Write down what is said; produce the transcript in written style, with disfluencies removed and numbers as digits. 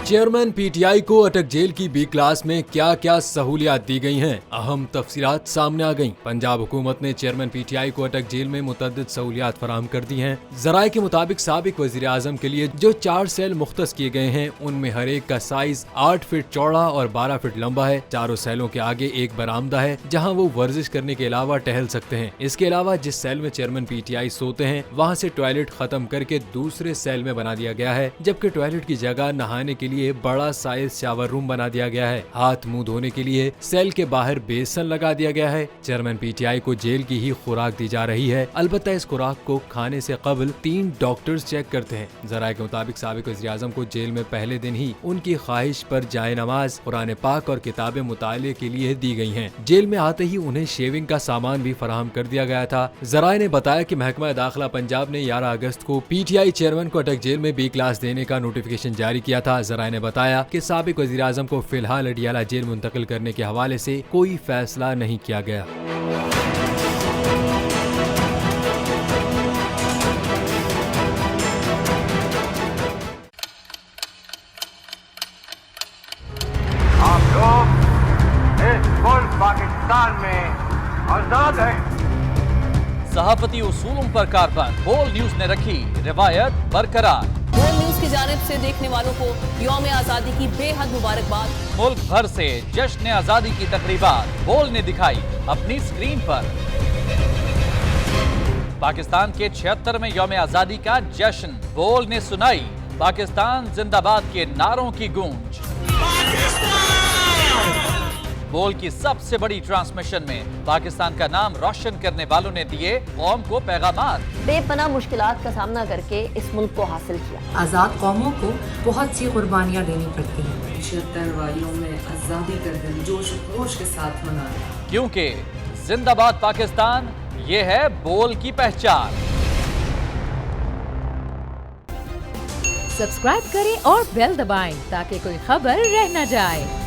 Chairman PTI को अटक jail की बी क्लास में क्या क्या सहूलियात दी गई हैं, अहम तफसीलात सामने आ गईं। पंजाब हुकूमत ने चेयरमैन पीटीआई को अटक जेल में मुतअद्दिद सहूलियात फराहम कर दी हैं। जराये के मुताबिक साबिक वजीर आजम के लिए जो 4 सेल मुख्तस किए गए हैं, उनमें हर एक का साइज 8 फीट चौड़ा और 12 फीट लंबा है। चारों सेलों के आगे एक बरामदा है जहाँ वो वर्जिश करने के अलावा टहल सकते हैं। इसके अलावा जिस सेल में चेयरमैन पीटीआई सोते हैं, वहाँ से टॉयलेट खत्म करके दूसरे सेल में बना दिया गया है, जबकि टॉयलेट की जगह नहाने के लिए बड़ा साइज शावर रूम बना दिया गया है। हाथ मुंह धोने के लिए सेल के बाहर बेसन लगा दिया गया है। चेयरमैन पीटीआई को जेल की ही खुराक दी जा रही है, अलबत्ता इस खुराक को खाने से कबल 3 डॉक्टर्स चेक करते हैं। जराये के मुताबिक साबिक वज़ीर आज़म को जेल में पहले दिन ही उनकी ख्वाहिश पर जाए नमाज, कुरान पाक और किताबें मुताले के लिए दी गई हैं। जेल में आते ही उन्हें शेविंग का सामान भी फराहम कर दिया गया था। जराये ने बताया कि महकमा दाखिला पंजाब ने 11 अगस्त को पीटीआई चेयरमैन को अटक जेल में बी क्लास देने का नोटिफिकेशन जारी किया था। जराये ने बताया कि साबिक वज़ीर आज़म को फिलहाल अडियाला जेल मुंतकिल करने के हवाले से कोई फैसला नहीं किया गया। आप लोग इस मुल्क पाकिस्तान में आजाद हैं। सहाफती उसूलों पर कारबंद बोल न्यूज ने रखी रिवायत बरकरार। बोल न्यूज की जानिब से देखने वालों को यौम आजादी की बेहद मुबारकबाद। मुल्क भर से जश्न आजादी की तकरीबात बोल ने दिखाई अपनी स्क्रीन पर। पाकिस्तान के 76वें यौम आजादी का जश्न बोल ने सुनाई पाकिस्तान जिंदाबाद के नारों की गूंज। बोल की सबसे बड़ी ट्रांसमिशन में पाकिस्तान का नाम रोशन करने वालों ने दिए कौम को पैगामात। बेपनाह मुश्किलात का सामना करके इस मुल्क को हासिल किया। आज़ाद कौमों को बहुत सी कुर्बानियाँ देनी पड़ती हैं। 76 वालियों में आज़ादी का दिन जोश खरोश के साथ मना रहे हैं, क्योंकि जिंदाबाद पाकिस्तान ये है बोल की पहचान। सब्सक्राइब करें और बेल दबाएं ताकि कोई खबर रह न जाए।